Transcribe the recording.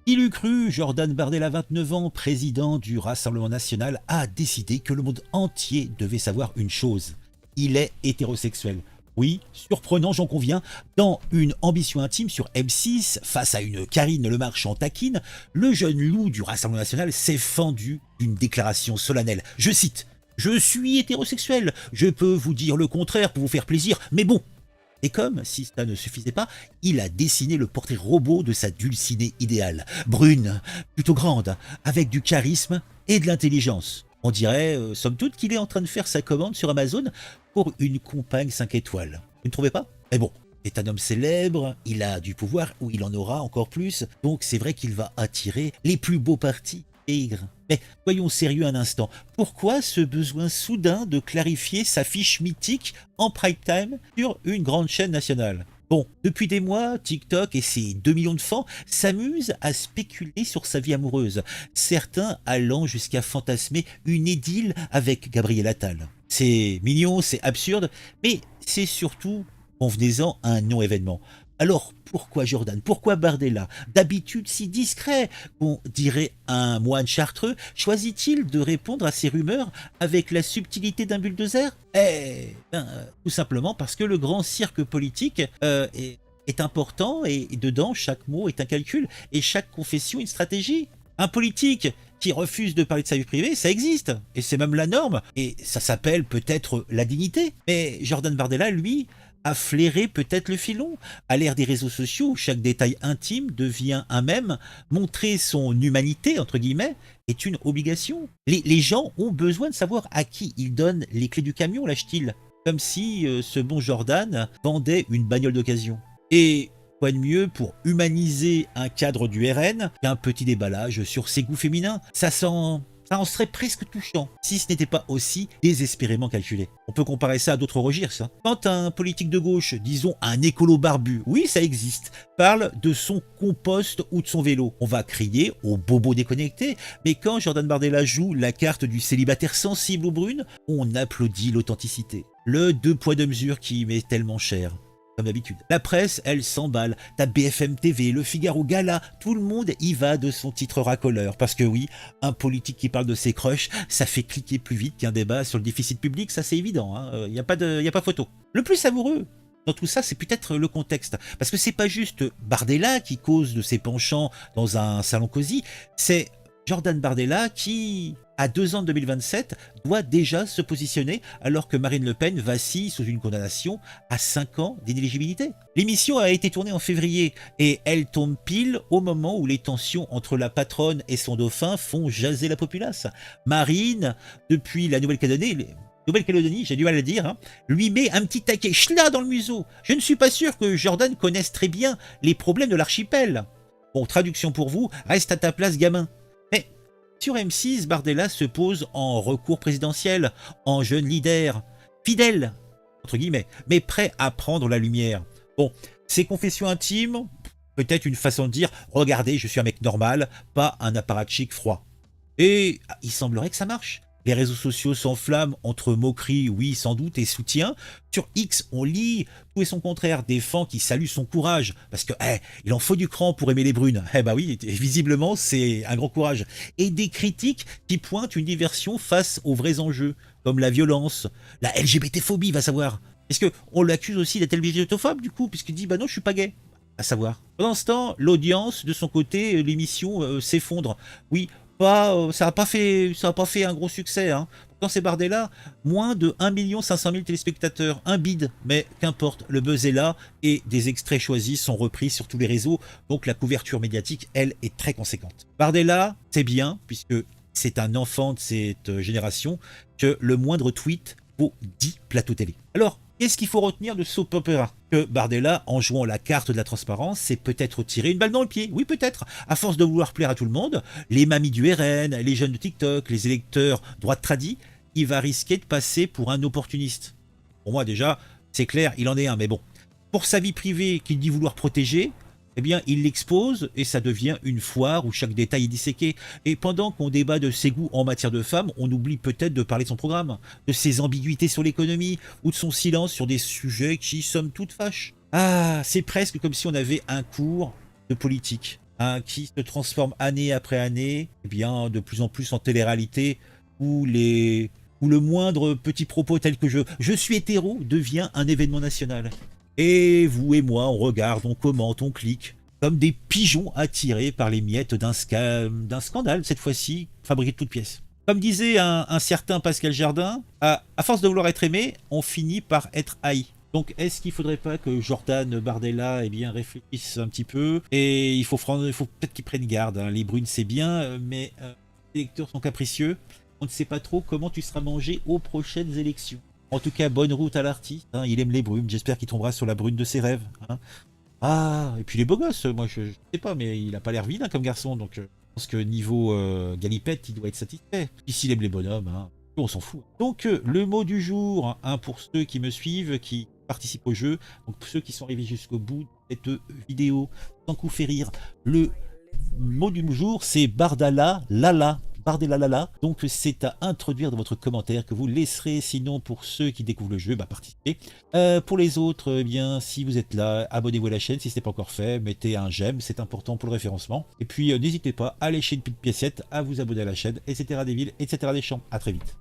Il eût cru, Jordan Bardella, 29 ans, président du Rassemblement National, a décidé que le monde entier devait savoir une chose. Il est hétérosexuel. Oui, surprenant, j'en conviens, dans une ambition intime sur M6, face à une Karine Le Marchand taquine, le jeune loup du Rassemblement National s'est fendu d'une déclaration solennelle. Je cite: « Je suis hétérosexuel, je peux vous dire le contraire pour vous faire plaisir, mais bon. » Et comme si cela ne suffisait pas, il a dessiné le portrait robot de sa dulcinée idéale. Brune, plutôt grande, avec du charisme et de l'intelligence. On dirait, somme toute, qu'il est en train de faire sa commande sur Amazon pour une compagne 5 étoiles. Vous ne trouvez pas? Mais bon, c'est un homme célèbre, il a du pouvoir, ou il en aura encore plus, donc c'est vrai qu'il va attirer les plus beaux partis. Mais soyons sérieux un instant. Pourquoi ce besoin soudain de clarifier sa fiche mythique en prime time sur une grande chaîne nationale? Bon, depuis des mois, TikTok et ses 2 millions de fans s'amusent à spéculer sur sa vie amoureuse, certains allant jusqu'à fantasmer une idylle avec Gabriel Attal. C'est mignon, c'est absurde, mais c'est surtout, convenez-en, un non-événement. Alors pourquoi Jordan? Pourquoi Bardella? D'habitude si discret, qu'on dirait un moine chartreux, choisit-il de répondre à ces rumeurs avec la subtilité d'un bulldozer? Tout simplement parce que le grand cirque politique est important et dedans chaque mot est un calcul et chaque confession une stratégie. Un politique qui refuse de parler de sa vie privée, ça existe, et c'est même la norme, et ça s'appelle peut-être la dignité. Mais Jordan Bardella, lui, a flairé peut-être le filon. À l'ère des réseaux sociaux, où chaque détail intime devient un mème, montrer son humanité, entre guillemets, est une obligation. Les gens ont besoin de savoir à qui ils donnent les clés du camion, lâche-t-il. Comme si ce bon Jordan vendait une bagnole d'occasion. Et quoi de mieux pour humaniser un cadre du RN qu'un petit déballage sur ses goûts féminins? Ça en serait presque touchant, si ce n'était pas aussi désespérément calculé. On peut comparer ça à d'autres registres. Quand un politique de gauche, disons un écolo barbu, oui ça existe, parle de son compost ou de son vélo, on va crier au bobo déconnecté, mais quand Jordan Bardella joue la carte du célibataire sensible aux brunes, on applaudit l'authenticité. Le deux poids deux mesures qui m'est tellement cher. Comme d'habitude. La presse, elle s'emballe. T'as BFM TV, Le Figaro Gala, tout le monde y va de son titre racoleur. Parce que oui, un politique qui parle de ses crushs, ça fait cliquer plus vite qu'un débat sur le déficit public, ça c'est évident, hein. Y a pas photo. Le plus savoureux dans tout ça, c'est peut-être le contexte. Parce que c'est pas juste Bardella qui cause de ses penchants dans un salon cosy, c'est Jordan Bardella qui, à 2 ans de 2027, doit déjà se positionner alors que Marine Le Pen vacille sous une condamnation à 5 ans d'inéligibilité. L'émission a été tournée en février et elle tombe pile au moment où les tensions entre la patronne et son dauphin font jaser la populace. Marine, depuis la Nouvelle-Calédonie, j'ai du mal à le dire, hein, lui met un petit taquet schla dans le museau. Je ne suis pas sûr que Jordan connaisse très bien les problèmes de l'archipel. Bon, traduction pour vous, reste à ta place gamin. Mais sur M6, Bardella se pose en recours présidentiel, en jeune leader, fidèle, entre guillemets, mais prêt à prendre la lumière. Bon, ses confessions intimes, peut-être une façon de dire « Regardez, je suis un mec normal, pas un apparatchik froid ». Et il semblerait que ça marche. Les réseaux sociaux s'enflamment entre moqueries, oui sans doute, et soutien. Sur X, on lit tout et son contraire, des fans qui saluent son courage, parce que il en faut du cran pour aimer les brunes. Bah oui, visiblement c'est un grand courage. Et des critiques qui pointent une diversion face aux vrais enjeux, comme la violence, la LGBT-phobie, va savoir. Est-ce qu'on l'accuse aussi d'être LGBT-phobe du coup, puisqu'il dit bah non je suis pas gay, à savoir. Pendant ce temps, l'audience, de son côté, l'émission s'effondre. Oui, ça n'a pas fait un gros succès. Hein. Pourtant, c'est Bardella, moins de 1 500 000 téléspectateurs, un bide, mais qu'importe, le buzz est là et des extraits choisis sont repris sur tous les réseaux, donc la couverture médiatique, elle, est très conséquente. Bardella, c'est bien, puisque c'est un enfant de cette génération, que le moindre tweet vaut 10 plateaux télé. Alors, qu'est-ce qu'il faut retenir de soap opera? Que Bardella, en jouant la carte de la transparence, s'est peut-être tiré une balle dans le pied. Oui, peut-être. À force de vouloir plaire à tout le monde, les mamies du RN, les jeunes de TikTok, les électeurs droite tradis, il va risquer de passer pour un opportuniste. Pour moi, déjà, c'est clair, il en est un, mais bon. Pour sa vie privée qu'il dit vouloir protéger, eh bien, il l'expose et ça devient une foire où chaque détail est disséqué. Et pendant qu'on débat de ses goûts en matière de femmes, on oublie peut-être de parler de son programme, de ses ambiguïtés sur l'économie ou de son silence sur des sujets qui, somme toute, fâchent. Ah, c'est presque comme si on avait un cours de politique. hein, qui se transforme année après année, eh bien, de plus en plus en télé-réalité, où où le moindre petit propos tel que je suis hétéro devient un événement national. Et vous et moi, on regarde, on commente, on clique, comme des pigeons attirés par les miettes d'un scandale, cette fois-ci, fabriqué de toutes pièces. Comme disait un certain Pascal Jardin, à force de vouloir être aimé, on finit par être haï. Donc est-ce qu'il faudrait pas que Jordan Bardella réfléchisse un petit peu, et il faut peut-être qu'il prenne garde, hein. Les brunes c'est bien, mais les électeurs sont capricieux, on ne sait pas trop comment tu seras mangé aux prochaines élections. En tout cas, bonne route à l'artiste, hein. Il aime les brumes, j'espère qu'il tombera sur la brune de ses rêves, hein. Ah, et puis les beaux gosses, moi je sais pas, mais il a pas l'air vilain comme garçon, donc je pense que niveau galipette, il doit être satisfait. Puis s'il aime les bonhommes, hein, on s'en fout. Donc le mot du jour, hein, pour ceux qui me suivent, qui participent au jeu, donc pour ceux qui sont arrivés jusqu'au bout de cette vidéo, tant qu'on fait rire, le mot du jour c'est Bardala Lala. Bardella Lala, donc c'est à introduire dans votre commentaire que vous laisserez, sinon pour ceux qui découvrent le jeu, bah participez. Pour les autres, eh bien si vous êtes là, abonnez-vous à la chaîne si ce n'est pas encore fait, mettez un j'aime, c'est important pour le référencement. Et puis n'hésitez pas à lécher une petite piécette, à vous abonner à la chaîne, etc. des villes, etc. des champs. À très vite.